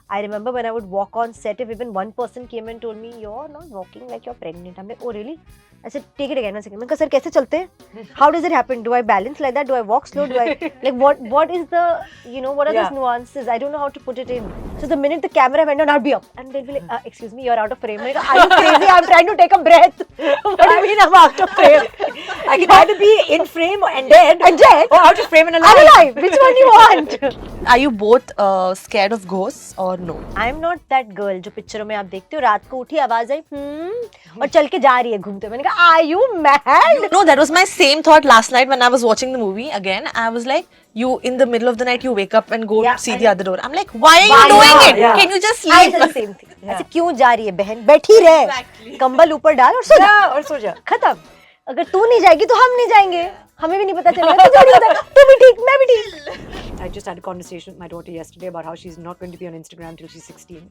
I remember when I would walk on set, if even one person came and told me, "You're not walking like you're pregnant," I'm like, "Oh really?" I said, "Take it again, one second." मैं कहा, "Sir, कैसे चलते हैं? How does it happen? Do I balance like that? Do I walk slow? Do I like what is the what are those nuances? I don't know how to put it in." So the minute the camera went on, I'd be up and they'll be like, "Excuse me, you're out of frame." I'm like, "Are you crazy? I'm trying to take a breath. What do you mean I'm out of frame? I can either be in frame and dead, or out of frame and I'm alive. alive. Which one do you want?" Are you both scared of ghosts or no? I am not that girl जो पिक्चरों में आप देखते हो, रात को उठी आवाज आई और चल के जा रही है घूमते। मैंने कहा, are you mad? No, that was my same thought last night when I was watching the movie again. I was like, you in the middle of the night you wake up and go Yeah, see and- the other door. I'm like, why are you doing it? Yeah. Can you just I leave? Same thing. ऐसे क्यों जा रही है बहन, बैठी रहे, कंबल ऊपर डाल और सो जा, और सो जा। खत्म। अगर तू नहीं जाएगी तो हम नहीं जाएंगे, हमें भी नहीं पता चलेगा, तुझे नहीं पता, तू भी ठीक मैं भी ठीक। I just had a conversation with my daughter yesterday about how she's not going to be on Instagram till she's 16.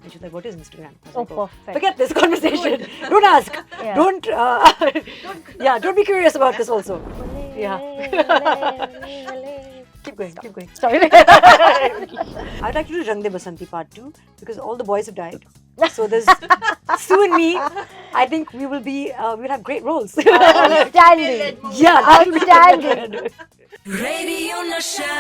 And she's like, "What is Instagram?" I was Oh, like, perfect. Forget this conversation. Don't ask. Yeah. Don't be curious about this also. Keep going. Sorry. I'd like to do Rang De Basanti Part 2 because all the boys have died. So there's Sue and me. I think we will be. We'll have great roles. Outstanding. Yeah, that will be Outstanding. good. Radio Nasha.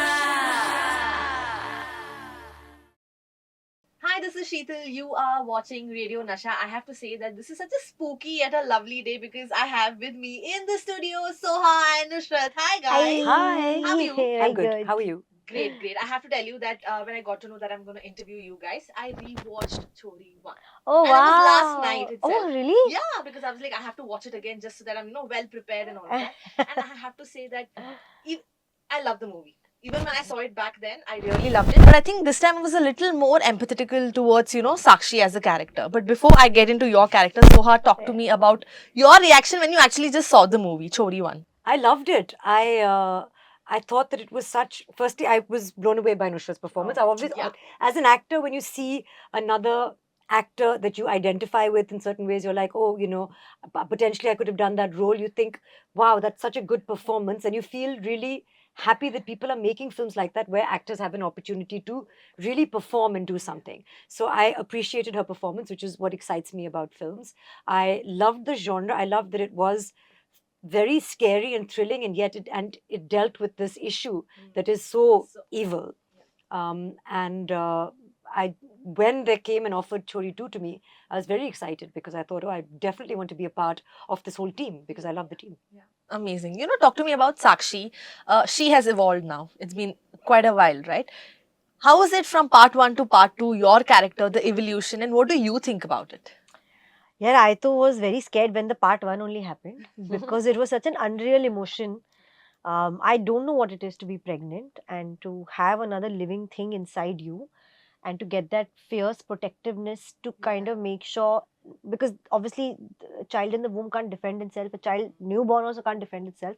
Hi, this is Sheetal. You are watching Radio Nasha. I have to say that this is such a spooky yet a lovely day because I have with me in the studio Soha and Nusrat. Hi guys. Hi. How are you? Very I'm good. How are you? Great. I have to tell you that when I got to know that I'm going to interview you guys, I rewatched Chori 1. Oh And wow. it was last night itself. Oh really? Yeah, because I was like, I have to watch it again just so that I'm, well prepared and all of that. And I have to say that I love the movie. Even when I saw it back then, I really loved it. But I think this time it was a little more empathetical towards, Sakshi as a character. But before I get into your character, Soha, talk to me about your reaction when you actually just saw the movie, Chori 1. I loved it. I thought that it was such. Firstly, I was blown away by Nusrat's performance. As an actor, when you see another actor that you identify with in certain ways, you're like, oh, potentially I could have done that role. You think, wow, that's such a good performance, and you feel really happy that people are making films like that where actors have an opportunity to really perform and do something. So I appreciated her performance, which is what excites me about films. I loved the genre. I loved that it was very scary and thrilling, and yet it dealt with this issue that is so evil. When they came and offered Chori 2 to me, I was very excited because I thought, oh, I definitely want to be a part of this whole team because I love the team. Amazing. Talk to me about Sakshi. She has evolved now. It's been quite a while, right? How is it from part 1 to part 2, your character, the evolution, and what do you think about it? Yeah, I too was very scared when the part 1 only happened because it was such an unreal emotion. I don't know what it is to be pregnant and to have another living thing inside you and to get that fierce protectiveness to kind of make sure, because obviously a child in the womb can't defend itself, a child newborn also can't defend itself.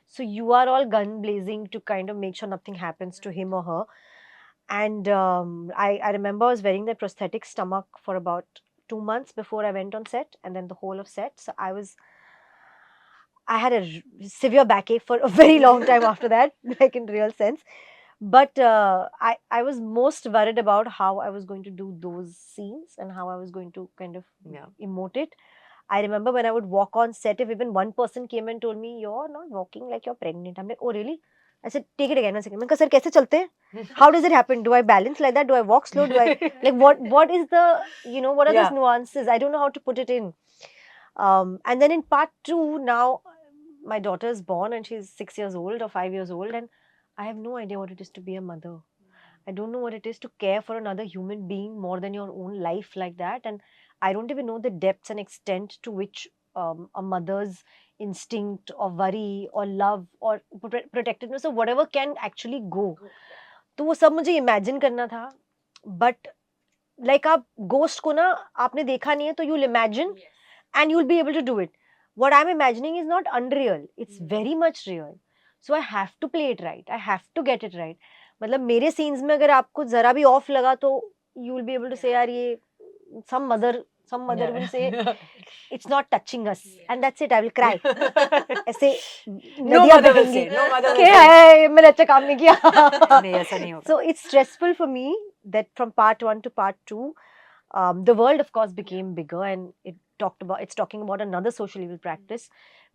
So you are all gun blazing to kind of make sure nothing happens to him or her. And I remember I was wearing the prosthetic stomach for about 2 months before I went on set, and then the whole of set. So I had a severe backache for a very long time after that, like in real sense. But I was most worried about how I was going to do those scenes and how I was going to kind of emote it. I remember when I would walk on set, if even one person came and told me, "You're not walking like you're pregnant," I'm like, "Oh really?" I said, "Take it again, one second." मैं कहा, "Sir, कैसे चलते हैं? How does it happen? Do I balance like that? Do I walk slow? Do I like what is the what are those nuances? I don't know how to put it in." And then in part 2, now my daughter is born and she's 6 years old or 5 years old, and I have no idea what it is to be a mother. I don't know what it is to care for another human being more than your own life like that. And I don't even know the depths and extent to which a mother's instinct or worry or love or protectiveness or whatever can actually go. तो वो सब मुझे imagine करना था. But like आप ghost को ना आपने देखा नहीं है तो you'll imagine and you'll be able to do it. What I'm imagining is not unreal. It's very much real. So I have to play it right. I have to get it right. मतलब मेरे scenes में अगर आपको जरा भी off लगा तो you will be able to say यार ये some mother some mother will say Yeah. it's not touching us, and that's it. I will cry. ऐसे No नदियाँ mother will बहेंगी। say. No mother will क्या say. है मैंने अच्छा काम नहीं किया। नहीं ऐसा नहीं होगा. So it's stressful for me that from part 1 to part 2, the world of course became bigger, and it's talking about another social evil practice,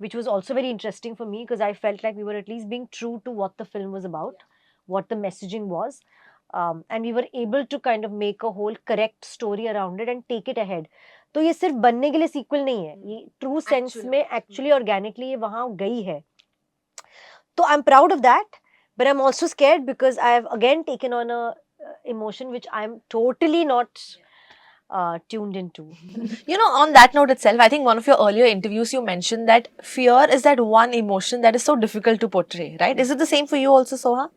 which was also very interesting for me because I felt like we were at least being true to what the film was about, what the messaging was, and we were able to kind of make a whole correct story around it and take it ahead. तो ये सिर्फ बनने के लिए sequel नहीं है, ये true sense में एक्चुअली ऑर्गेनिकली ये वहाँ गई है. So I'm proud of that, but I'm also scared because I've again taken on a emotion which I'm totally not tuned into. You know, on that note itself, I think one of your earlier interviews you mentioned that fear is that one emotion that is so difficult to portray, right? Is it the same for you also, Soha?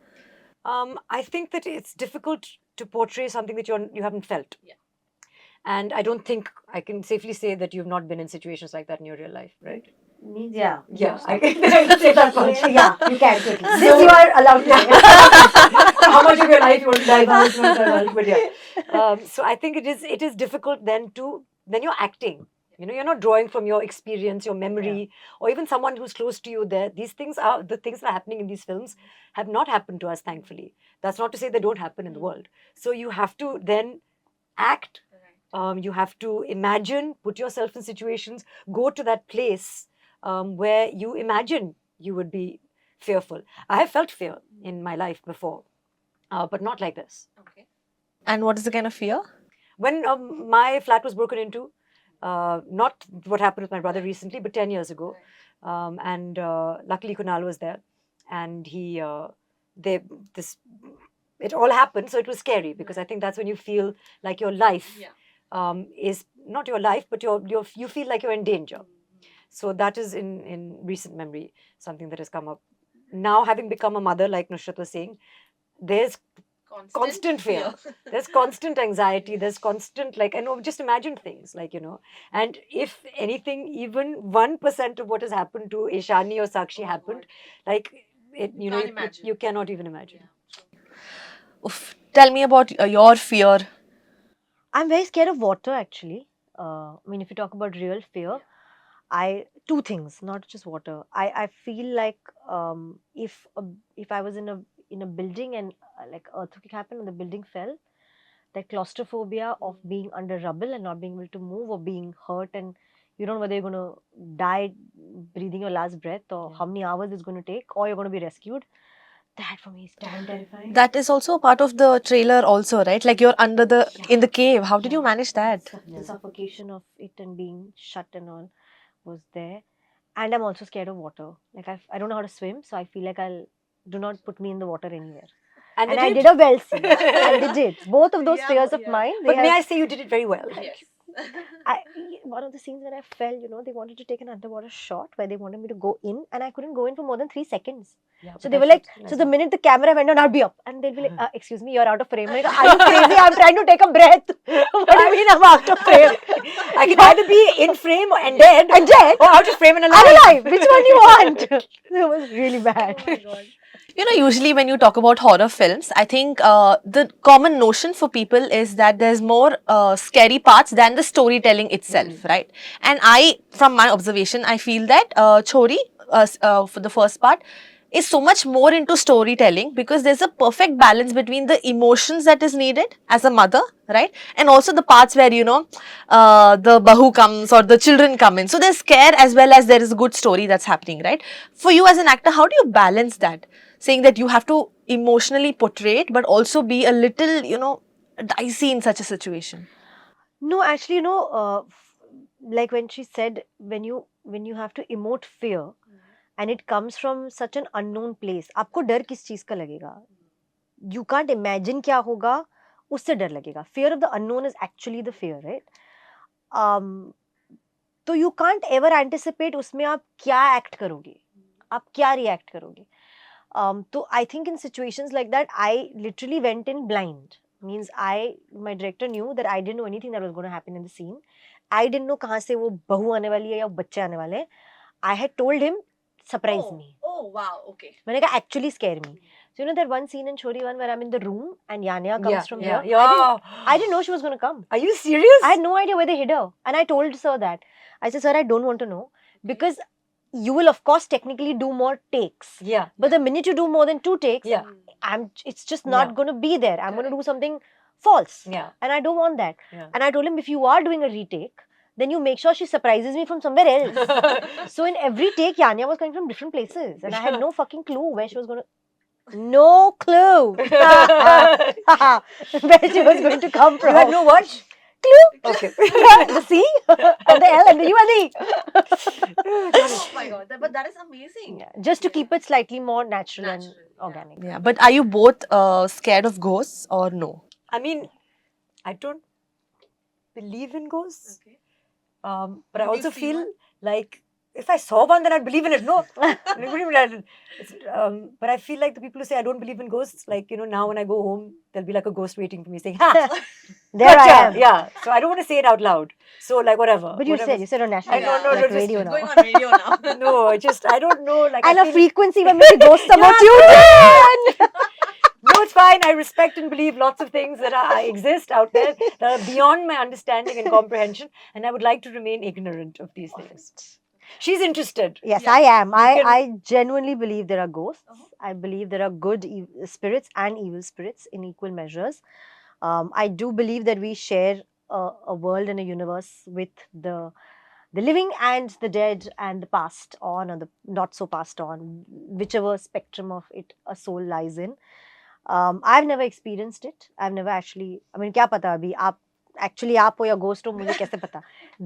I think that it's difficult to portray something that you haven't felt. Yeah. And I don't think I can safely say that you've not been in situations like that in your real life, right? Yeah. Yeah, I can say that much. Yeah, you can take it. This you are allowed to say. How much of your life you want to divulge, but yeah. So I think it is difficult then you're acting. You know, you're not drawing from your experience, your memory, or even someone who's close to you there. These things are the things that are happening in these films have not happened to us, thankfully. That's not to say they don't happen in the world. So you have to then act. You have to imagine, put yourself in situations, go to that place where you imagine you would be fearful. I have felt fear in my life before, but not like this. Okay. And what is the kind of fear? When my flat was broken into, not what happened with my brother recently, but 10 years ago, and luckily Kunal was there, and it all happened, so it was scary because I think that's when you feel like your life is not your life, but you feel like you're in danger. So that is in recent memory something that has come up. Now, having become a mother, like Nusrat was saying, there's constant fear. There's constant anxiety. There's constant, just imagine things, and if anything, even 1% of what has happened to Ishani or Sakshi happened, you cannot even imagine. Oof. Tell me about your fear. I'm very scared of water actually. I mean, if you talk about real fear, two things, not just water. I feel like if I was in a building and like earthquake happened and the building fell, that claustrophobia of being under rubble and not being able to move or being hurt, and you don't know whether you're going to die breathing your last breath or how many hours it's going to take or you're going to be rescued. That for me is damn terrifying. That is also a part of the trailer also, right? Like you're under in the cave. How did you manage that? The suffocation of it and being shut and all was there. And I'm also scared of water. Like I don't know how to swim, so I feel like do not put me in the water anywhere. And I did a well scene. And they did. Both of those fears of mine. But may I say you did it very well. Yes. One of the scenes where I fell, they wanted to take an underwater shot where they wanted me to go in, and I couldn't go in for more than 3 seconds. Yeah, So they were like, so the minute the camera went on, I'd be up. And they'll be like, excuse me, you're out of frame. Like, are you crazy? I'm trying to take a breath. What do you mean I'm out of frame? I can either be in frame and dead, or out of frame and alive. I'm alive. Which one do you want? It was really bad. Oh my God. You know, usually when you talk about horror films, I think the common notion for people is that there's more scary parts than the storytelling itself, right? And from my observation, I feel that Chori, for the first part, is so much more into storytelling because there's a perfect balance between the emotions that is needed as a mother, right? And also the parts where, the bahu comes or the children come in. So there's scare as well as there is a good story that's happening, right? For you as an actor, how do you balance that? Saying that you have to emotionally portray it, but also be a little, dicey in such a situation. No, actually, like when she said, when you have to emote fear, and it comes from such an unknown place, आपको डर किस चीज का लगेगा? You can't imagine क्या होगा, उससे डर लगेगा. Fear of the unknown is actually the fear, right? तो you can't ever anticipate उसमें आप क्या act करोगे, आप क्या react करोगे. So I think in situations like that, I literally went in blind. Means my director knew that I didn't know anything that was going to happen in the scene. I didn't know कहाँ से वो बहू आने वाली है या बच्चे आने वाले हैं. I had told him, surprise me. Oh, wow, okay. मैंने कहा actually scare me. So So you know that one scene in Chori 1 where I'm in the room and Yanya comes from yeah, here? yeah. I didn't know she was going to come. Are you serious? I had no idea where they hid her. And I told Sir that. I said, sir, I don't want to know. Because you will, of course, technically do more takes. Yeah, But the minute you do more than 2 takes, yeah, it's just not Yeah. going to be there. I'm going to do something false. yeah. And I don't want that. Yeah. And I told him, if you are doing a retake, then you make sure she surprises me from somewhere else. So in every take, Yanya was coming from different places. And I had no fucking clue where she was going to. No clue where she was going to come You from. had no what? Clue. Okay. The C and the L and the U and the E. Oh my god, but that is amazing. Yeah, just to keep it slightly more natural, and Natural, yeah. organic. Yeah, but are you both scared of ghosts or no? I mean, I don't believe in ghosts. Okay. But I Did you also see feel one? like if I saw one, then I'd believe in it. No, but I feel like the people who say I don't believe in ghosts, like now when I go home, there'll be like a ghost waiting for me saying, "Ha, There I gotcha." am. Yeah. So I don't want to say it out loud. So like whatever. But you whatever. said on national I don't know, like just radio now. Going on radio now. No, I don't know. Like And I a feel frequency when we ghosts about Yeah. you. no, it's fine. I respect and believe lots of things that exist out there that are beyond my understanding and comprehension, and I would like to remain ignorant of these things. She's interested. Yes, Yeah. I am. can- I genuinely believe there are ghosts. Uh-huh. I believe there are good spirits and evil spirits in equal measures. I do believe that we share a world and a universe with the living and the dead and the passed on or the not so passed on, whichever spectrum of it a soul lies in. I've never experienced it. I've never actually. I mean, क्या पता अभी आप actually आप हो या ghost हो मुझे कैसे पता?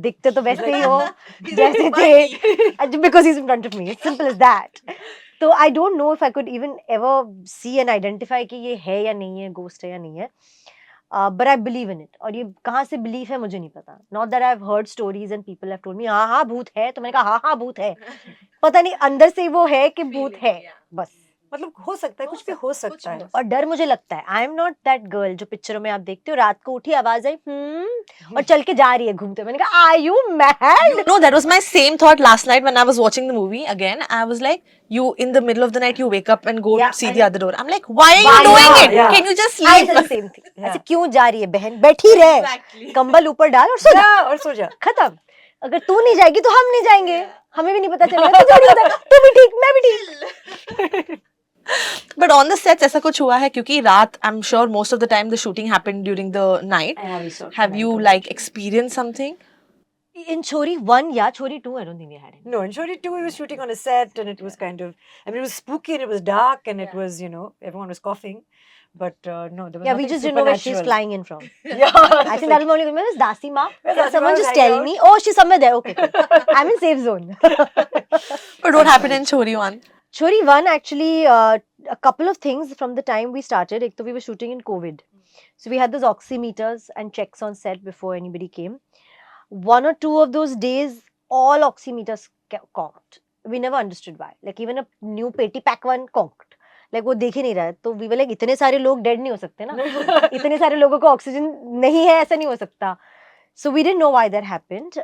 दिखते तो वैसे ही हो He's जैसे like, थे. "Bye." Because he's in front of me. It's simple as that. So I don't know if I could even ever see and identify कि ये है या नहीं है, ghost है या नहीं है. But I believe in it. और ये कहाँ से belief है मुझे नहीं पता. Not that I've heard stories and people have told me हाँ हाँ भूत है, तो मैंने कहा हाँ हाँ भूत है. पता नहीं अंदर से वो है कि भूत Feeling, है. yeah. बस. मतलब हो सकता है, कुछ भी हो सकता है. और डर मुझे लगता है I am not that girl जो पिक्चरों में आप देखते हो रात को उठी आवाज आई और चल के जा रही है घूमते. मैंने कहा are you mad? No, that was my same thought last night when I was watching the movie again. I was like, you in the middle of the night you wake up and go Yeah, see and the other door. I'm like, why are you Why doing not? it? Yeah. Can you just I leave? The same thing. Yeah. ऐसे क्यों जा रही है बहन? बैठी रहे, Exactly. कंबल ऊपर डाल और सो जा. जा और सो जा. खत्म. अगर तू नहीं जाएगी तो हम नहीं जाएंगे. हमें भी नहीं पता चलेगा. तू थोड़ी होता है. तू भी ठीक, मैं भी ठीक. But on the sets ऐसा कुछ हुआ है क्योंकि रात I'm sure most of the time the shooting happened during the night. Have you like experienced something? In Chori 1, yeah, Chori 2, I don't think we had it. No, in Chori 2, we were shooting on a set and it was kind of, I mean, it was spooky and it was dark and it was, everyone was coughing. But no, there was Yeah, we nothing just didn't know where she's supernatural. flying in from. Yeah. I think that was my only. Where is Dasi Ma? Where's Can Dasi someone Ma? just Hang tell out. me? Oh, she's somewhere there. Okay, cool. I'm in safe zone. But what happened in Chori 1? Chori 1 actually, a couple of things from the time we started. Ek to we were shooting in COVID. So we had those oximeters and checks on set before anybody came. 1 or 2 of those days, all oximeters conked. We never understood why. Like even a new petty pack one conked. Like वो देख ही नहीं रहा है. तो we were like इतने सारे लोग dead नहीं हो सकते ना. इतने सारे लोगों को ऑक्सीजन नहीं है ऐसा नहीं हो सकता. So we didn't know why that happened.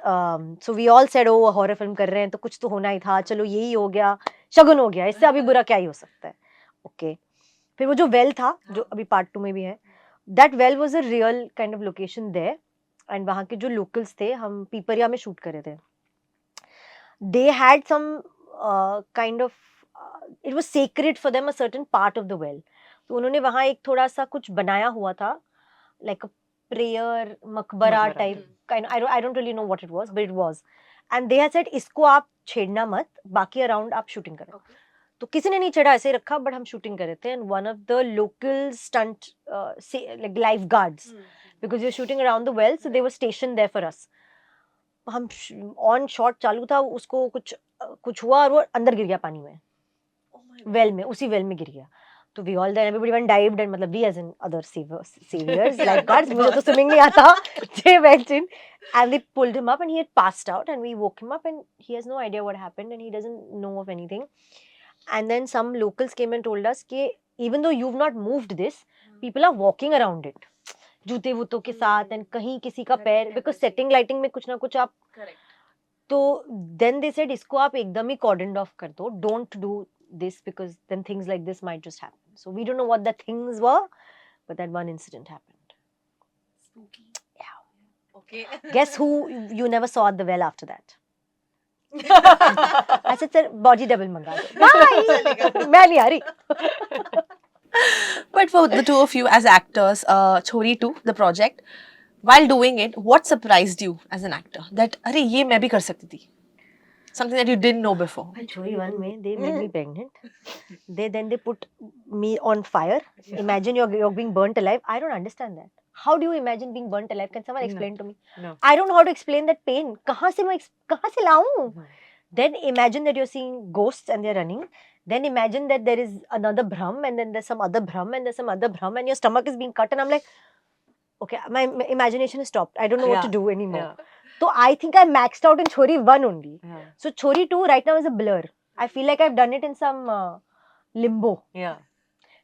So we all said, oh, horror film कर रहे हैं तो कुछ तो होना ही था. चलो यही हो गया. शगुन हो गया. इससे अभी बुरा क्या ही हो सकता है. Okay. फिर वो जो well था, जो अभी part 2 में भी है. That well was a real kind of location there. And वहाँ के जो locals थे, हम पीपरिया में shoot कर रहे थे. They had some kind of it was sacred for them a certain part of the well. तो उन्होंने वहाँ एक थोड़ा सा कुछ बनाया हुआ था, like a prayer मकबरा type kind. I don't really know what it was, but it was. And they had said इसको आप छेड़ना मत, बाकी around आप shooting करें. Okay. तो किसी ने नहीं छेड़ा, ऐसे ही रखा, but हम shooting कर रहे थे. And one of the local stunt like lifeguards, because we were shooting around the well, so they were stationed there for us. हम on shot चालू था, उसको कुछ हुआ और वो अंदर गिर गया पानी में. Oh my God. वेल में, उसी वेल में गिर गया. तो we all then everybody went dived and मतलब we as in other saviors lifeguards, मुझे तो swimming नहीं आता. They went in and they pulled him up and he had passed out and we woke him up and he has no idea what happened and he doesn't know of anything. And then some locals came and told us कि even though you've not moved this, people are walking around it. जूते वूतों के साथ and कहीं किसी का पैर, because setting lighting में कुछ ना कुछ आप. Correct. तो then they said इसको आप एकदम ही cordoned off कर दो. Don't do this because then things like this might just happen. So we don't know what the things were, but that one incident happened. Spooky. Yeah. Okay. Guess who you never saw at the well after that? I said, sir, body double manga do. Bye. मैं नहीं आ रही. But for the two of you as actors, Chori 2, the project, while doing it, what surprised you as an actor? That, अरे ये मैं भी कर सकती थी. Something that you didn't know before. Well, Chori 1 में they made me pregnant. They put me on fire. Imagine you're being burnt alive. I don't understand that. How do you imagine being burnt alive? Can someone explain to me? No. I don't know how to explain that pain. कहाँ से लाऊं? Then imagine that you're seeing ghosts and they're running. Then imagine that there is another Brahm and then there's some other Brahm and there's some other Brahm and your stomach is being cut and I'm like, okay, my imagination has stopped. I don't know what to do anymore. So I think I maxed out in Chori 1 only. Yeah. So Chori 2 right now is a blur. I feel like I've done it in some limbo. Yeah.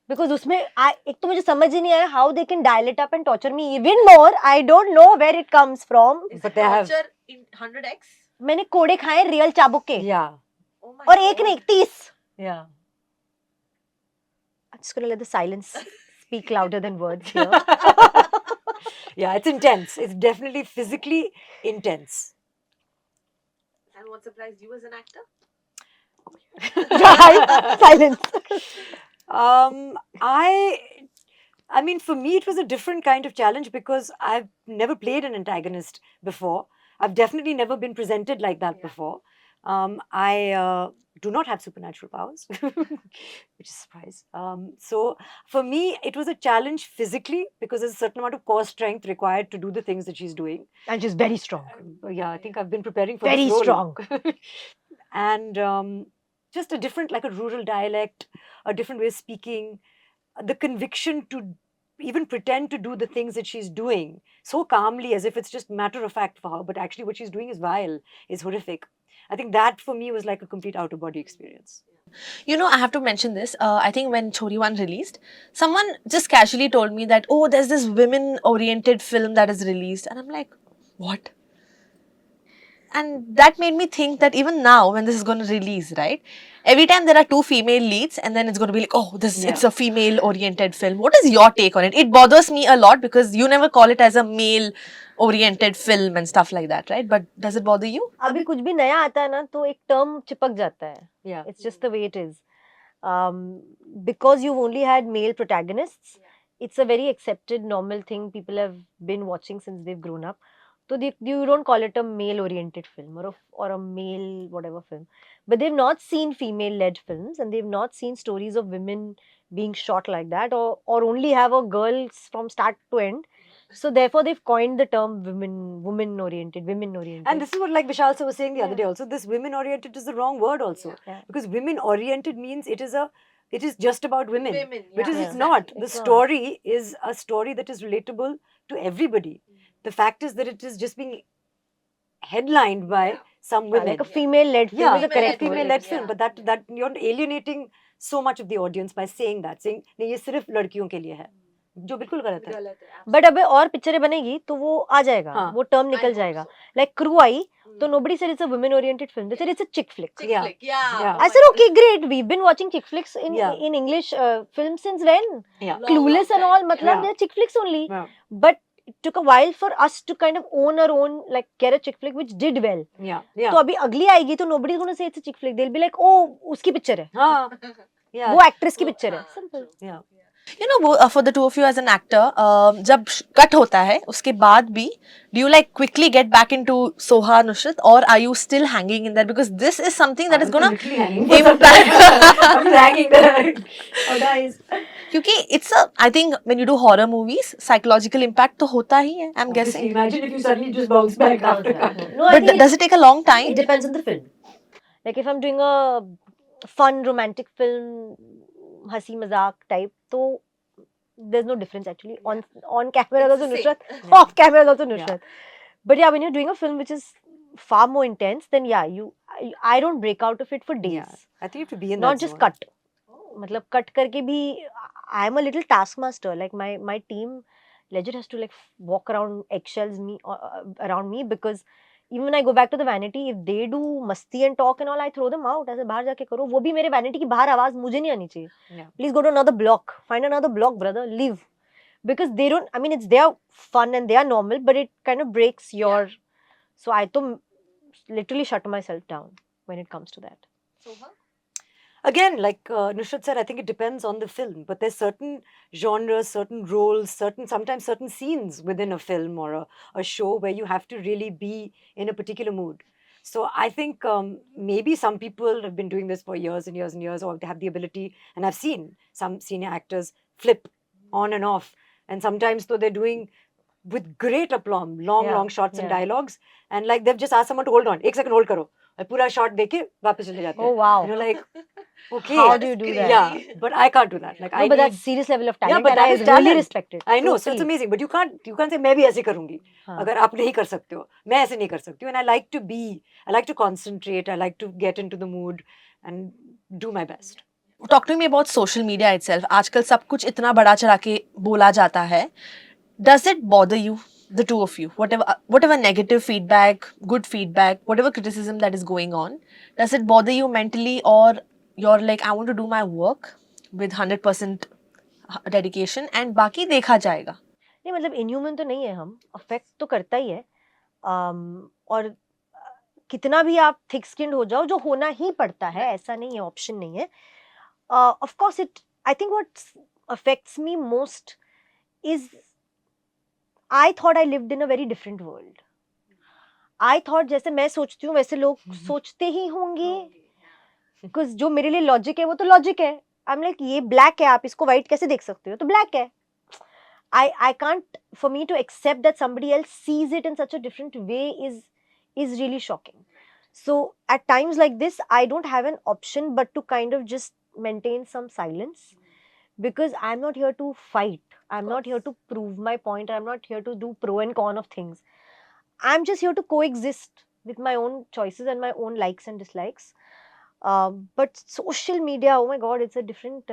Because उसमें एक तो मुझे समझ ही नहीं आया how they can dial it up and torture me even more. I don't know where it comes from. Is But it they have- torture in 100x? मैंने कोड़े खाए रियल चाबुक के Yeah. Oh my और एक God. नहीं 30. Yeah. I'm just gonna let the silence speak louder than words here. Yeah, it's intense. It's definitely physically intense. And what surprised you as an actor? Silence. I mean, for me, it was a different kind of challenge because I've never played an antagonist before. I've definitely never been presented like that before. I do not have supernatural powers, which is a surprise. So for me, it was a challenge physically because there's a certain amount of core strength required to do the things that she's doing. And she's very strong. Yeah, I think I've been preparing for Very this role. strong. And just a different, like a rural dialect, a different way of speaking, the conviction to even pretend to do the things that she's doing so calmly as if it's just matter of fact for her, but actually what she's doing is vile, is horrific. I think that for me was like a complete out of body experience. You know, I have to mention this. I think when Chori 1 released, someone just casually told me that, oh, there's this women-oriented film that is released. And I'm like, what? And that made me think that even now, when this is going to release, right? Every time there are two female leads, and then it's going to be like, oh, it's a female-oriented film. What is your take on it? It bothers me a lot because you never call it as a male-oriented film and stuff like that, right? But does it bother you? अभी कुछ भी नया आता है ना तो एक term चिपक जाता है. Yeah. It's just the way it is. Because you've only had male protagonists, it's a very accepted, normal thing people have been watching since they've grown up. So you don't call it a male-oriented film or a male whatever film. But they've not seen female-led films and they've not seen stories of women being shot like that or only have a girl from start to end. So therefore they've coined the term women-oriented. And this is what like Vishal sir was saying the other day also, this women-oriented is the wrong word also. Yeah. Because women-oriented means it is just about women. Which is yeah. it's not. The It's not. story is a story that is relatable to everybody. The fact is that it is just being headlined by some women. Like a female-led film Yeah, is a correct correct word. female-led Yeah. film, but that you're alienating so much of the audience by saying नहीं ये सिर्फ लड़कियों के लिए है, जो बिल्कुल गलत है. गलत है, बट अबे और पिक्चरें बनेगी तो वो आ जाएगा, हाँ. वो टर्म निकल hope जाएगा. so. लाइक क्रू आई तो absolutely. nobody said it's a women oriented film, they said it's a chick flick. Chick Yeah. flick, yeah. Yeah. Oh I my said God. okay great, we've been watching chick flicks in Yeah. in English films since when? Yeah. Long, Clueless long and all, time. matlab Yeah. they're chick flicks only. Yeah. But it took a while for us to kind of own our own, like get a chick flick which did well. Yeah. Yeah. तो अभी अगली आएगी तो nobody's gonna say it's a chick flick, they'll be like oh उसकी picture है, हाँ. Yeah. वो actress की पिक्चर है. Simple. Yeah. You know, for the two of you as an actor, जब cut होता है, उसके बाद भी, do you like quickly get back into Soha Nusrat or are you still hanging in there? Because this is something that is gonna Literally hanging for some impact. time. I'm hanging there. Oh, guys. क्योंकि I think when you do horror movies, psychological impact तो होता ही है, I'm Obviously, guessing. imagine if you suddenly just bounce back after that. No, I But think does it take a long time? it depends on the film. Like if I'm doing a fun romantic film, हंसी मजाक type, तो there's no difference actually. On camera It's also the Nusrat, same. off camera also Yeah. Nusrat. But yeah, when you're doing a film which is far more intense, then yeah, I don't break out of it for days. Yeah. I think you have to be in Not that just zone. cut. मतलब cut करके भी I'm a little taskmaster. Like my team legit has to like walk around eggshells around me because even when I go back to the vanity, if they do masti and talk and all, I throw them out. ऐसे बाहर जाके करो, वो भी मेरे vanity की बाहर आवाज मुझे नहीं आनी चाहिए. Yeah. Please go to another block, find another block, brother, leave. Because they don't, I mean, it's their fun and they are normal, but it kind of breaks your. So I to literally shut myself down when it comes to that. Soha? Again, like Nusrat said, I think it depends on the film. But there's certain genres, certain roles, sometimes certain scenes within a film or a show where you have to really be in a particular mood. So I think maybe some people have been doing this for years and years and years, or they have the ability. And I've seen some senior actors flip on and off. And sometimes though they're doing with great aplomb, long shots and yeah. dialogues. And like they've just asked someone to hold on. 1 second hold karo. और पूरा shot देके वापस चले जाते हैं. Oh wow. You know, like, okay. How do you do that? Yeah, but I can't do that. Like, No, I but need, that's serious level of talent. Yeah, but and that I is really talent. respect it. I know, so it's Totally. amazing. But you can't say मैं भी ऐसे करूँगी. हाँ. अगर आप नहीं कर सकते हो, मैं ऐसे नहीं कर सकती हूँ. And I like to concentrate. I like to get into the mood and do my best. Talk to me about social media itself. आजकल सब कुछ इतना बड़ा चढ़ा के बोला जाता है. Does it bother you, the two of you? Whatever negative feedback, good feedback, whatever criticism that is going on, does it bother you mentally, or you're like, I want to do my work with 100% dedication and बाकी देखा जाएगा? नहीं मतलब inhuman तो नहीं है हम, affect तो करता ही है. और कितना भी आप थिक स्किन्ड हो जाओ, जो होना ही पड़ता है, ऐसा नहीं है, ऑप्शन नहीं है. Of course it, I think what affects me most is I thought I lived in a very different world. I thought जैसे मैं सोचती हूँ वैसे लोग सोचते ही होंगे. Because जो मेरे लिए लॉजिक है वो तो लॉजिक है. I'm like ये ब्लैक है, आप इसको व्हाइट कैसे देख सकते हो? तो ब्लैक है. I can't, for me to accept that somebody else sees it in such a different way is really shocking. So at times like this, I don't have an option but to kind of just maintain some silence. Because I'm not here to fight. I'm not here to prove my point. I'm not here to do pro and con of things. I'm just here to coexist with my own choices and my own likes and dislikes. But social media, oh my God, it's a different.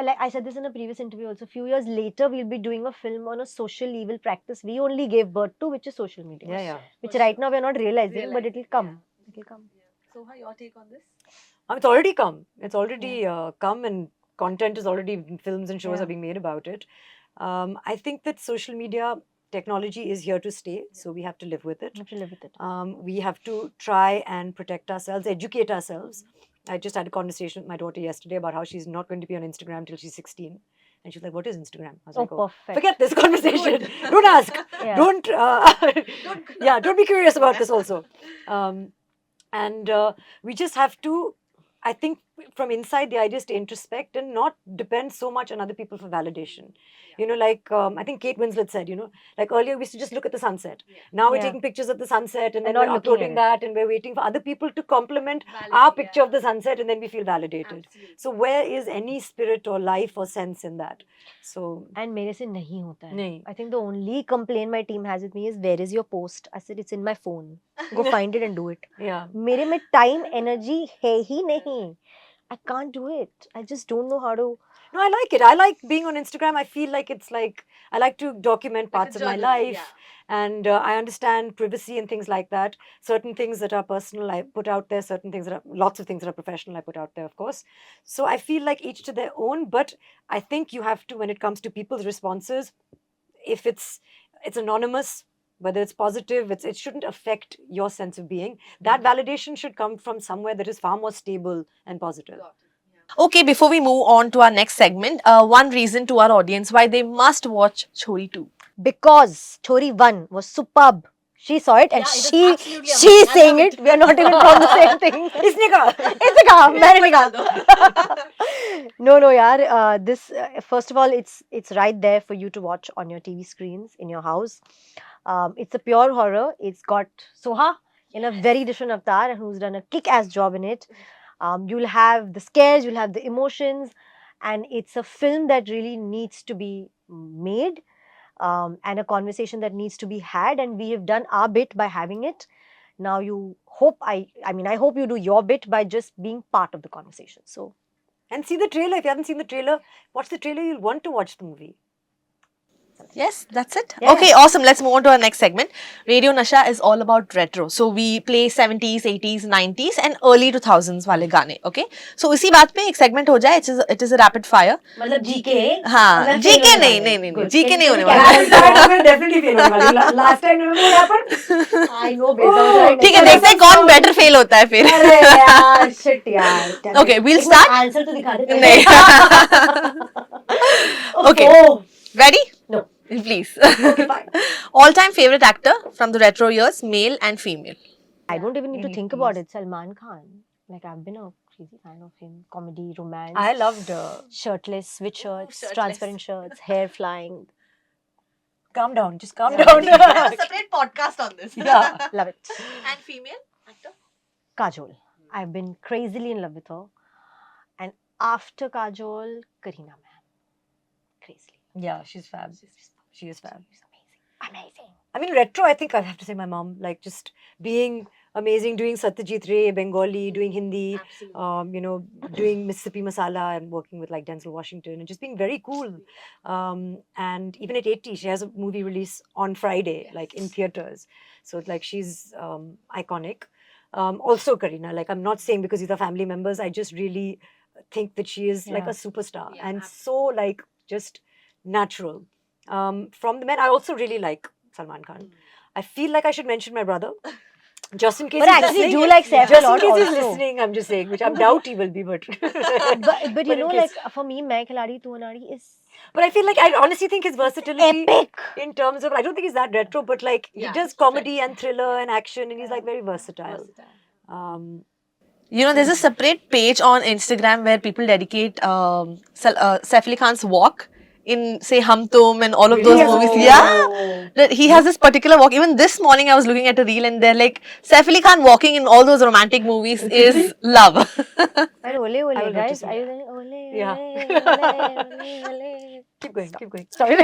Like I said this in a previous interview also. A few years later, we'll be doing a film on a social evil practice we only gave birth to, which is social media. Yeah. Which right now we're not realizing, but it will come. Yeah. It will come. Soha, your take on this? It's already come. It's already come, and content is already, films and shows Yeah. are being made about it. I think that social media technology is here to stay, so we have to live with it. We have to live with it. We have to try and protect ourselves, educate ourselves. I just had a conversation with my daughter yesterday about how she's not going to be on Instagram till she's 16. And she's like, what is Instagram? I was like, oh, Perfect. forget this conversation. Don't ask. Yeah. Don't be curious about this also. And we just have to, I think from inside, the idea is to introspect and not depend so much on other people for validation. You know, like I think Kate Winslet said, you know, like earlier we used to just look at the sunset. Now we're Yeah. taking pictures of the sunset and then And not we're looking uploading at that and we're waiting for other people to compliment our Validate, picture of the sunset and then we feel validated. Absolutely. So where is any spirit or life or sense in that? So, And मेरे से नहीं होता है. नहीं. I think the only complaint my team has with me is, where is your post? I said, it's in my phone. Go find it and do it. yeah. मेरे में time, energy है ही नहीं. I can't do it. I just don't know how to. No, I like it. I like being on Instagram. I feel like it's like, I like to document Like a parts of my journal, life. yeah. And I understand privacy and things like that. Certain things that are personal, I put out there. Certain things that are, lots of things that are professional, I put out there, of course. So I feel like each to their own. But I think you have to, when it comes to people's responses, if it's anonymous, whether it's positive, it shouldn't affect your sense of being. That validation should come from somewhere that is far more stable and positive. Got it. Yeah. Okay, before we move on to our next segment, one reason to our audience why they must watch Chori 2. Because Chori 1 was superb. She saw it and Yeah, it was she absolutely she's amazing. I saying love it. We are not even from the same thing. इसने कहा इसने कहा, मैंने नहीं कहा. No, yaar. This first of all, it's right there for you to watch on your TV screens in your house. It's a pure horror. It's got Soha in a very different avatar and who's done a kick-ass job in it. You'll have the scares, you'll have the emotions, and it's a film that really needs to be made, and a conversation that needs to be had, and we have done our bit by having it. Now you hope, I hope you do your bit by just being part of the conversation. So, and see the trailer. If you haven't seen the trailer, watch the trailer. You'll want to watch the movie. Yes, that's it. Yeah. Okay, awesome. Let's move on to our next segment. Radio Nasha is all about retro. So we play 70s, 80s, 90s and early 2000s वाले गाने. Okay. So इसी बात पे एक segment हो जाए. It is a rapid fire. मतलब GK हाँ, GK नहीं. GK नहीं होने वाला. I'm definitely fail होने वाली. Last time remember what happened? I know better. ठीक है, देखते हैं कौन better fail होता है फिर. अरे यार shit यार. Okay, we'll start. Answer तो दिखा दे. नहीं. Okay. Oh. Ready? No. Please. All-time favorite actor from the retro years, male and female. I don't even need to think about it. Salman Khan. Like I've been a crazy fan of him. Comedy, romance. I loved shirtless, with shirts, shirtless. transparent shirts, hair flying. calm down, just calm down. A separate podcast on this. Yeah. Love it. And female actor? Kajol. I've been crazily in love with her. And after Kajol, Kareena ma'am. Crazily. Yeah, she's fab. She is fab. She's amazing. Amazing. I mean, retro, I think I have to say my mom, like just being amazing, doing Satyajit Ray, Bengali, doing Hindi, Absolutely. you know, doing Mississippi Masala and working with like Denzel Washington and just being very cool. And even at 80, she has a movie release on Friday, like in theaters. So like she's iconic. Also Kareena, like I'm not saying because these are family members, I just really think that she is like a superstar Yeah, and absolutely. so like just natural. From the men, I also really like Salman Khan. I feel like I should mention my brother. Just in case But he's actually listening. do like Saif a Just in lot case he's also. listening, I'm just saying, which I doubt he will be, but But you in know, case- like for me, Main Khiladi Tu Anari is But I feel like I honestly think his versatility epic. in terms of, I don't think he's that retro, but like he Yeah, does he's comedy and thriller and action, and he's like very versatile. You know, there's a separate page on Instagram where people dedicate Saif Ali Khan's walk in, say, Hum Tum and all of those Really? movies. Oh. Yeah. That he has this particular walk. Even this morning, I was looking at a reel and they're like, Saif Ali Khan walking in all those romantic movies is love. And ole ole, I will guys. notice Are you that. saying ole, Yeah. ole. Keep going, keep going. Sorry.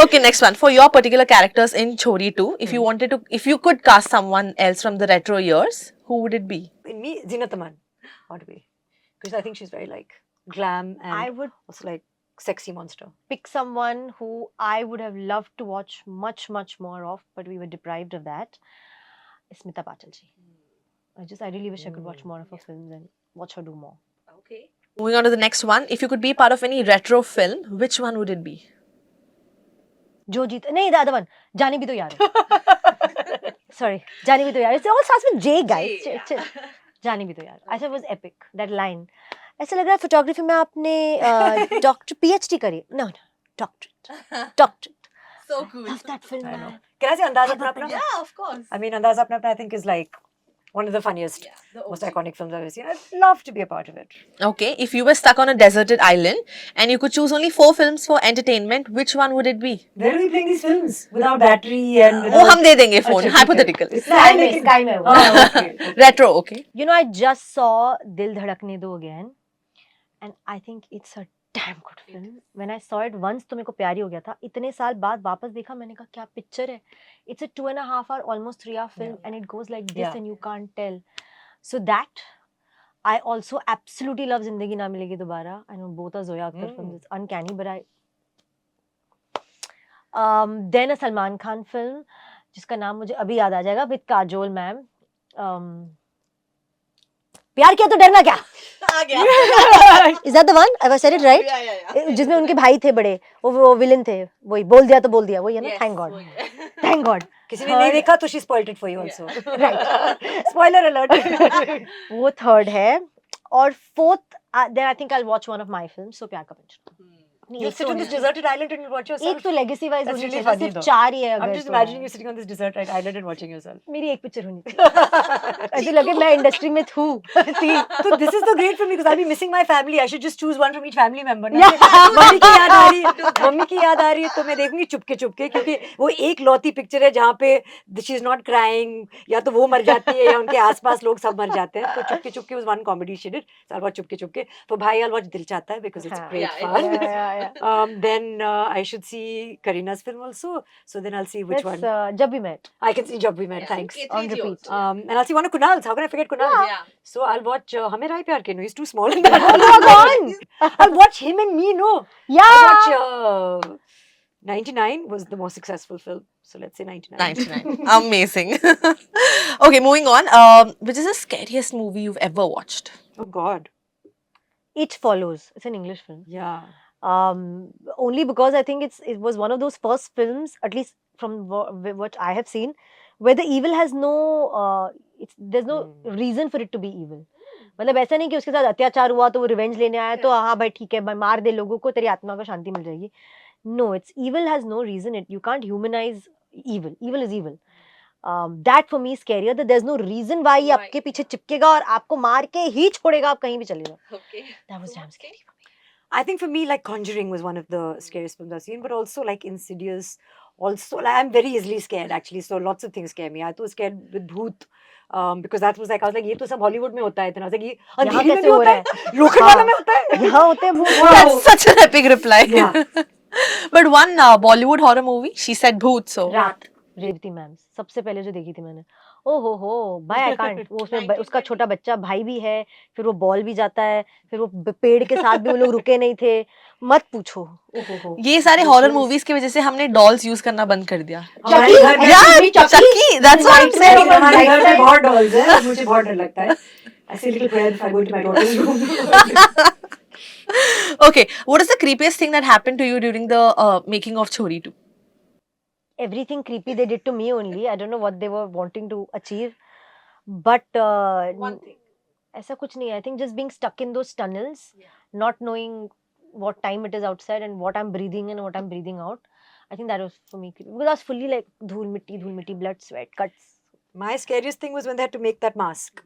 Okay, next one. For your particular characters in Chori 2, if you wanted to, if you could cast someone else from the retro years, who would it be? In me, Zinat Aman, ought to be. Because I think she's very like glam and I would also like sexy monster. pick someone who I would have loved to watch much more of, but we were deprived of that. Smita Patil ji. I really wish I could watch more of her films and watch her do more. Okay. Moving on to the next one. If you could be part of any retro film, which one would it be? Jo Jeet, no, the other one. Jaani Bhi To Yaar Hai. Sorry, Jaani Bhi To Yaar Hai. It all starts with J, guys. J, yeah. Jaani Bhi To Yaar. I thought it was epic. That line. ऐसा लग रहा है photography में आपने doctor PhD करी. No, doctorate. So cool. Love that film. I know. Man. Can I say Andaz Apna Apna? Yeah, of course. I mean, Andaz Apna Apna I think is like one of the funniest, Yeah, the most OG. iconic films I've ever seen. I'd love to be a part of it. Okay, if you were stuck on a deserted island and you could choose only 4 films for entertainment, which one would it be? Where are we playing these films? Without battery and Oh, हम दे देंगे phone. अच्छा, ठीक है. Hypothetical. Sky में वो. Oh, okay. Retro, okay. You know, I just saw Dil Dhadakne Do again, and I think it's a damn good film. When I saw it once, तो मेरे को प्यारी हो गया था. इतने साल बाद वापस देखा, मैंने कहा क्या पिक्चर है. It's a 2.5 hour, almost 3 hour film, and it goes like this, Yeah. and you can't tell. So that, I also absolutely love Zindagi Na Milegi Dobara. I know both are Zoya Akhtar films. It's uncanny, but then a Salman Khan film, जिसका नाम मुझे अभी याद आ जाएगा, with Kajol ma'am. प्यार किया तो डरना क्या? आ गया. Is that the one? Have I said it right? Yeah. जिसमें उनके भाई थे बड़े, वो विलन थे, वही बोल दिया तो बोल दिया, वही है ना? Yes, Thank God, वही है. thank God. किसी ने नहीं देखा तो she spoiled it for you also. Right. Spoiler alert. वो third है, और fourth, then I think I'll watch one of my films, so प्यार का पंचनामा. You'll sit on this deserted island and you'll watch yourself. एक तो legacy wise That's होनी really चाहिए, funny सिर्फ though. 4 ही है I'm अगर just तो imagining है. you sitting on this deserted island and watching yourself. मेरी एक पिक्चर होनी चाहिए. ऐसे लगे मैं इंडस्ट्री में थी. So this is the great for me because I'll be missing my family. I should just choose one from each family member. ना? Yeah. मम्मी की याद आ रही है, मम्मी की याद आ रही है तो मैं देखूंगी चुपके चुपके क्योंकि वो एक लौती पिक्चर है जहाँ पे she is not crying या तो वो मर जाती है या उनके आसपास लोग सब मर जाते हैं तो Chupke Chupke was one comedy she did. So I'll watch Chupke Chupke. For भाई I'll watch दिल चाहता है because it's हाँ. great Yeah, fun. Yeah. Then I should see Kareena's film also. So then I'll see which Let's, one. जब भी met. I can see Jab We Met. Thanks. Okay, On 3G repeat. also. And I'll see one of Kunal's. How can I forget Kunal? Yeah. So I'll watch Hame Rai Pyar Ke. No, he's too small in that. Oh, come on. I'll watch him and me. No. Yeah. I'll watch 99 was the more successful film. So let's say 99. 99. Amazing. Okay, moving on. Which is the scariest movie you've ever watched? Oh God. It Follows. It's an English film. Yeah. Only because I think it was one of those first films, at least from what I have seen, where the evil has no there's no reason for it to be evil. मतलब ऐसा नहीं कि उसके साथ अत्याचार हुआ तो वो रिवेंज लेने आया तो हाँ भाई ठीक है भाई मार दे लोगों को तेरी आत्मा को शांति मिल जाएगी. No, it's evil has no reason. You can't humanize evil. Evil is evil. That for me is scarier. That there's no reason why ये आपके पीछे चिपकेगा और आपको मार के ही छोड़ेगा आप कहीं भी चले जाओ. Okay. That was damn scary. I think for me, like Conjuring was one of the scariest films I've seen, but also like Insidious. Also, like, I'm very easily scared actually. So lots of things scare me. I was scared with Bhoot. Because that was like I was like ये तो सब Hollywood में होता है इतना. I was like ये अंधेरी में कैसे भी हो होता रहा है लोखंडवाला में होता है. यहाँ होते हैं भूत. That's such an epic reply. Yeah. But one Bollywood horror movie, she said Bhoot. So रात रेवती मैम सबसे पहले जो देखी थी मैंने. ओ हो भाई आई कांट. वो उसमें उसका छोटा बच्चा भाई भी है, फिर वो बॉल भी जाता है, फिर वो पेड़ के साथ भी वो लोग रुके नहीं थे. मत पूछो. ओ हो. ये सारे हॉरर मूवीज की वजह से हमने डॉल्स यूज करना बंद कर दिया. हमारे घर में Yeah, भी Chucky. That's what I'm saying. हमारे घर में बहुत डॉल्स है. मुझे बहुत डर लगता है. I say little prayer if I go into my daughter's room. Okay, what is the creepiest thing that happened to you during the making of Chori 2? Everything creepy they did to me only. I don't know what they were wanting to achieve, but One thing. ऐसा कुछ नहीं है. I think just being stuck in those tunnels, not knowing what time it is outside and what I'm breathing in and what I'm breathing out. I think that was for me creepy because I was fully like धूल मिट्टी, blood, sweat, cuts. My scariest thing was when they had to make that mask.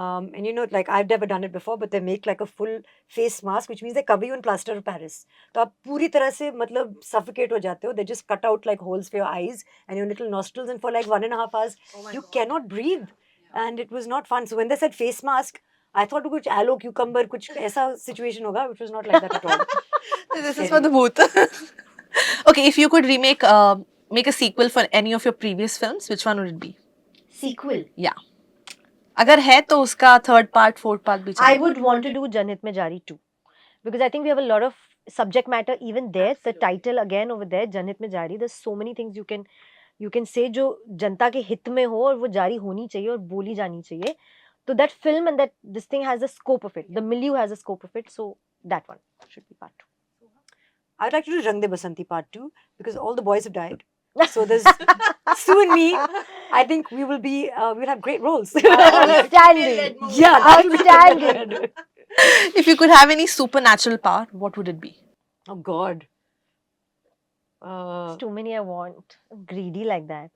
And you know, like I've never done it before, but they make like a full face mask, which means they cover you in plaster of Paris. तो आप पूरी तरह से मतलब suffocate हो जाते हो. They just cut out like holes for your eyes and your little nostrils, and for like 1.5 hours, you cannot breathe. And it was not fun. So when they said face mask, I thought कुछ aloe cucumber कुछ ऐसा situation होगा, which was not like that at all. This is for the booth. Okay, if you could make a sequel for any of your previous films, which one would it be? Sequel. Yeah. अगर है तो उसका third part, fourth part भी I चाहिए. would want to do Janhit Mein Jari too, because I think we have a lot of subject matter even there. The title again over there, Janhit Mein Jari. There's so many things you can say जो जनता के हित में हो और वो जारी होनी चाहिए और बोली जानी चाहिए. So that film and that this thing has a scope of it. The milieu has a scope of it. So that one should be part 2. I'd like to do Rang De Basanti part 2 because all the boys have died. So there's Sue and me. I think we will be we'll have great roles. Outstanding. Yeah, that will be Outstanding. good. If you could have any supernatural power, what would it be? Oh God. It's too many I want. I'm greedy like that.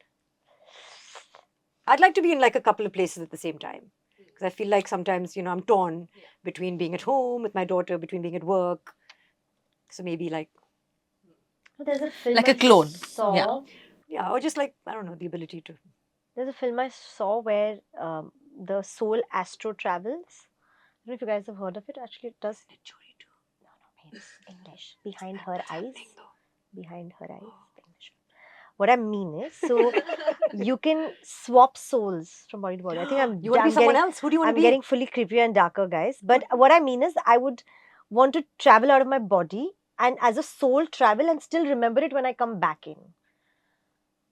I'd like to be in like a couple of places at the same time. Because I feel like sometimes, you know, I'm torn between being at home with my daughter, between being at work. So maybe like, There's a film Like a I clone. saw. Yeah. yeah, or just like, I don't know, the ability to. There's a film I saw where the soul astro travels. I don't know if you guys have heard of it. Actually, it does. No, it's English. Behind her eyes. Behind her eyes. English. What I mean is, so you can swap souls from body to body. I think You want to be someone else? Who do you want I'm to be? getting fully creepier and darker, guys. But what I mean is, I would want to travel out of my body and as a soul travel and still remember it when I come back in.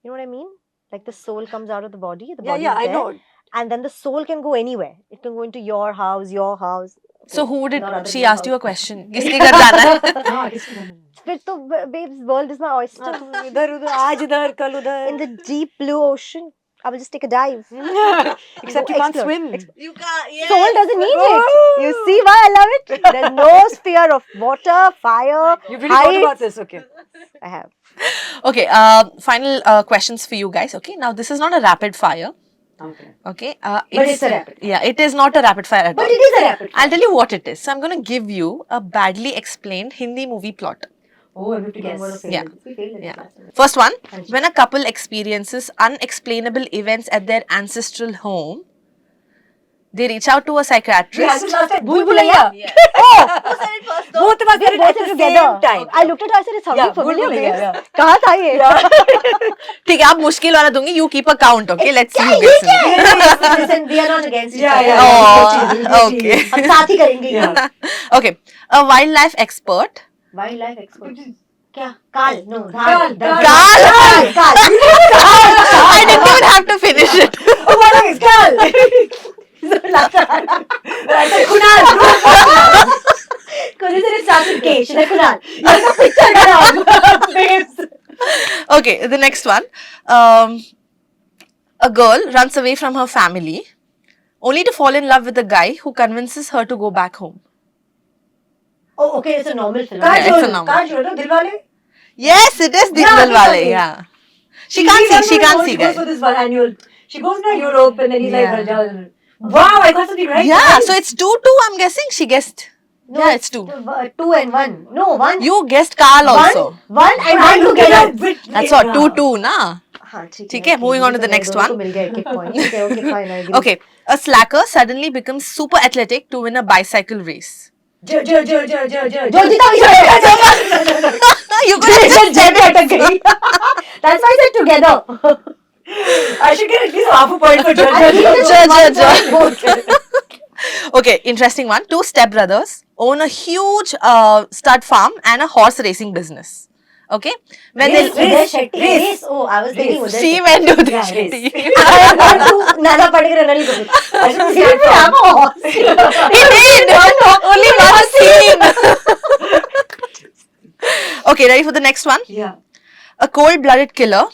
You know what I mean? Like the soul comes out of the body. The body Yeah, is I there, know. and then the soul can go anywhere. It can go into your house. So who did Not other she people's asked you a house. question? किसके घर जाना है? हाँ, किसको जाना है? फिर तो babes, world is my oyster. हाँ, तुम इधर उधर आज इधर कल उधर. In the deep blue ocean, I will just take a dive. Except Go you can't explore. swim. You can't. Yes. Soul doesn't need it. You see why I love it? There's no fear of water, fire, You've really thought heights. about this, okay? I have. Okay, final questions for you guys. Okay, now this is not a rapid fire. Okay. Okay, But it's a rapid Yeah, it is not a rapid fire at all. But it is a rapid I'll tell you what it is. So I'm going to give you a badly explained Hindi movie plot. Oh, I have to Yes. Yeah. Yeah. First one, when a couple experiences unexplainable events at their ancestral home, they reach out to a psychiatrist. Bhool Bhulaiya. Yes. Oh, Who said it first though? Both of us we did it both at are the together. same time. I looked at her. I said, "It's something Yeah, Bhool familiar." Bhulaiya, babes. कहाँ था ये? ठीक है, आप मुश्किल वाला दूंगी. You keep a count, okay? Let's see who ये gets क्या it. है? Listen, we are not against each Yeah, other. yeah. Oh, okay. हम साथ ही करेंगे ये. Okay, a wildlife expert Wildlife expert. क्या काल नो Kaal. काल I didn't even have to finish it. Oh, what is Kaal? I said Kunal. Because it starts with K. Should I Kunal? You're a picture now. Babes. Okay, the next one. A girl runs away from her family only to fall in love with a guy who convinces her to go back home. Oh, okay, it's a normal film. Yeah, it's a Kajol. normal. Kajol, no? Dilwale? Yes, it is Yeah, Dilwale, Dilwale. yeah. She can't see, she can't see, She goes guys. for this one annual. She goes to Europe and then he's Yeah. like, wow, I got something right. Yeah, Nice. so it's 2-2, I'm guessing. She guessed. No, Yeah, it's 2. 2 and 1. No, 1. You guessed Kaal also. One and I one looked it together. up with- That's what, 2-2, na? हाँ, ठीक ठीक है, okay, moving on to मुझे the पता है, next दोनों one. को मिल गया एक-एक point. Okay, okay, fine, I agree. Okay, a slacker suddenly becomes super athletic to win a bicycle race. Jo. जो जीता वही जीता. You could have just जय पे अटक गई. That's why I said together. I should get at least half a point for Jo. I think it's Jo. Okay, interesting one. 2 stepbrothers own a huge stud farm and a horse racing business. Okay, when Race, they Uday Shetty. race. Race. Oh, I was thinking Uday she Shetty. went to the Yeah, city. I had gone to Nana Patekar and Anil Kapoor. I should He didn't have a horse. He did only one scene. Okay, ready for the next one? Yeah. A cold-blooded killer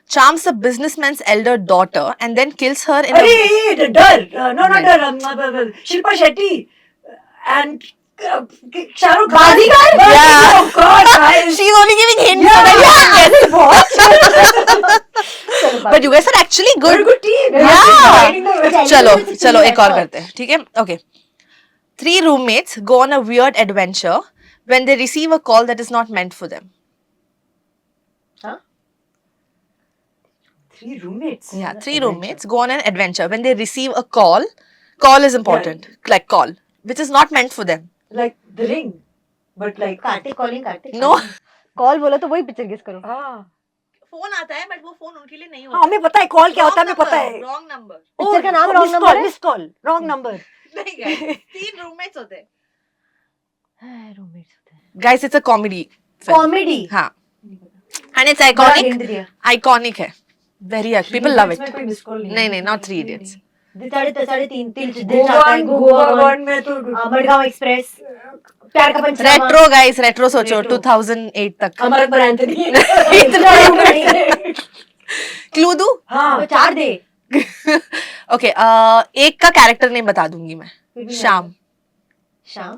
charms a businessman's elder daughter and then kills her in a... Hey, Dar. No, not Dar. Shilpa Shetty. And Shah Rukh Khan. Yeah. Oh God, guys. She's only giving hints so that you can guess. But you guys are actually We're a good. good team. Yeah. चलो It's a चलो team एक और effort. करते हैं ठीक है Okay. 3 roommates go on a weird adventure when they receive a call that is not meant for them. 3 roommates. Yeah, 3 roommates go on an adventure when they receive a call. Call is important, like call, which is not meant for them. Like The Ring. But like... Kartik calling Kartik No. Call बोला तो वही picture guess करो. हाँ. Phone आता है but वो phone उनके लिए नहीं हाँ, हमें पता है कॉल क्या होता है, हमें पता है. रॉन्ग नंबर पिक्चर का नाम Oh, wrong missed number call, है? missed call. Wrong number. नहीं guys 3 roommates होते हैं roommates होते हैं. guys it's a comedy film. Comedy. हाँ and it's बड़ा iconic hint दिया. iconic है very people love it इसमें कोई missed call नहीं नहीं not 3 idiots साढ़े तीन दिल चाहता है गोवा वन में तो मडगांव एक्सप्रेस प्यार का पंचनामा. retro guys retro सोचो 2008 तक हमारे पर एंथनी. clue दूँ हाँ. 4 दे. okay एक का कैरेक्टर नेम बता दूंगी मैं श्याम शाम.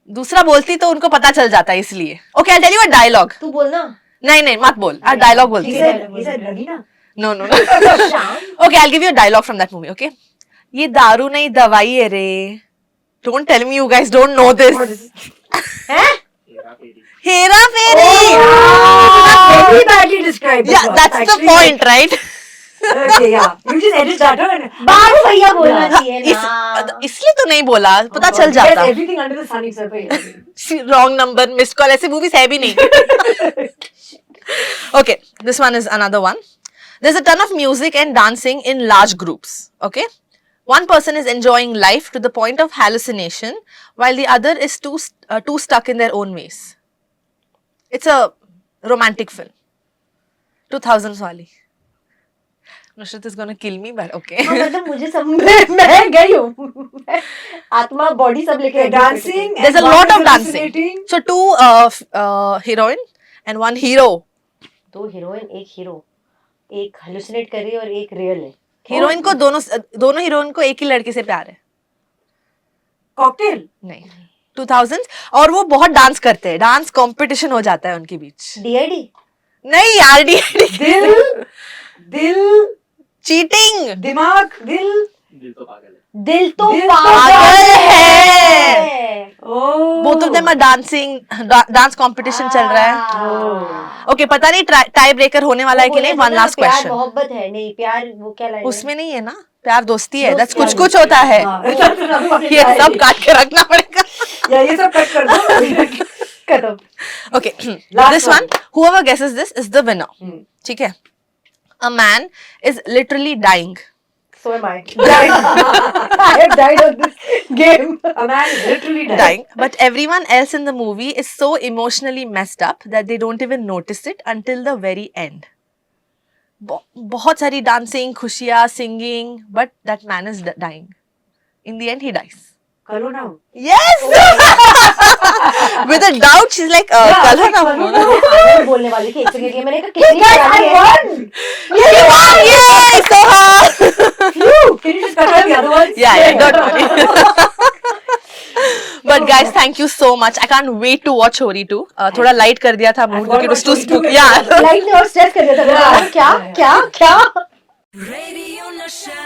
दूसरा बोलती तो उनको पता चल जाता है इसलिए okay I tell you a dialogue तू बोलना. नहीं नहीं मत बोल डायलॉग बोलती He है said Ravina. No no Shyam. Okay I give you a dialogue from that movie okay ये दारू नहीं दवाई है रे don't tell me you guys don't know this हैं? हेरा फेरी Very badly described. yeah that's the point right Okay, yeah. You just edit that and बाबू भैया बोलना चाहिए इस, ना. इसलिए तो नहीं बोला पता चल Yes, जाता everything under the sun except for wrong number missed call ऐसे मूवीज है भी नहीं okay this one is another one there's a ton of music and dancing in large groups okay one person is enjoying life to the point of hallucination while the other is too stuck in their own ways it's a romantic film 2000s wali Nusrat is gonna kill me but okay हाँ, मतलब मुझे सब मैं गई हूँ. आत्मा body सब लेके dancing. there's a and lot one of is dancing hallucinating. so 2 heroine and 1 hero 2 heroine एक हीरो एक हेलुसिनेट कर रही है और एक रियल है. हीरोइन को दोनों हीरोइन को एक ही लड़के से प्यार है Cocktail. नहीं 2000s और वो बहुत डांस करते हैं डांस कंपटीशन हो जाता है उनके बीच DID. नहीं यार दिल चीटिंग दिमाग दिल. दिल तो दिल तो पागल है Oh. Both of them are dancing dance competition चल रहा है ओके पता नहीं टाई ब्रेकर होने वाला है कि नहीं वन लास्ट प्यार क्वेश्चन मोहब्बत है नहीं प्यार वो क्या लाइन उसमें नहीं है ना प्यार दोस्ती है दैट्स दोस्ती कुछ कुछ होता है हाँ. ये सब काट के रखना पड़ेगा या ये सब कट कर दो. खत्म. okay Last this one whoever guesses this is the winner ठीक है a man is literally dying So am I. I have died on this game. A man is literally dying. But everyone else in the movie is so emotionally messed up that they don't even notice it until the very end. बहुत सारी dancing, खुशियाँ, singing, but that man is dying. In the end, he dies. Kalo na ho. Yes! With a doubt, she's like, कल हो ना हो. मैं बोलने वाली थी एक सेकंड के मैंने कहा कितनी करानी है? Yay! Soha! Can you just cut out the other ones? Yeah, don't worry. But guys, thank you so much. I can't wait to watch Hori 2. थोड़ा light कर दिया था mood क्योंकि it was too spooky. Yeah. Light ने और stress कर दिया था क्या क्या क्या Radio Nasha.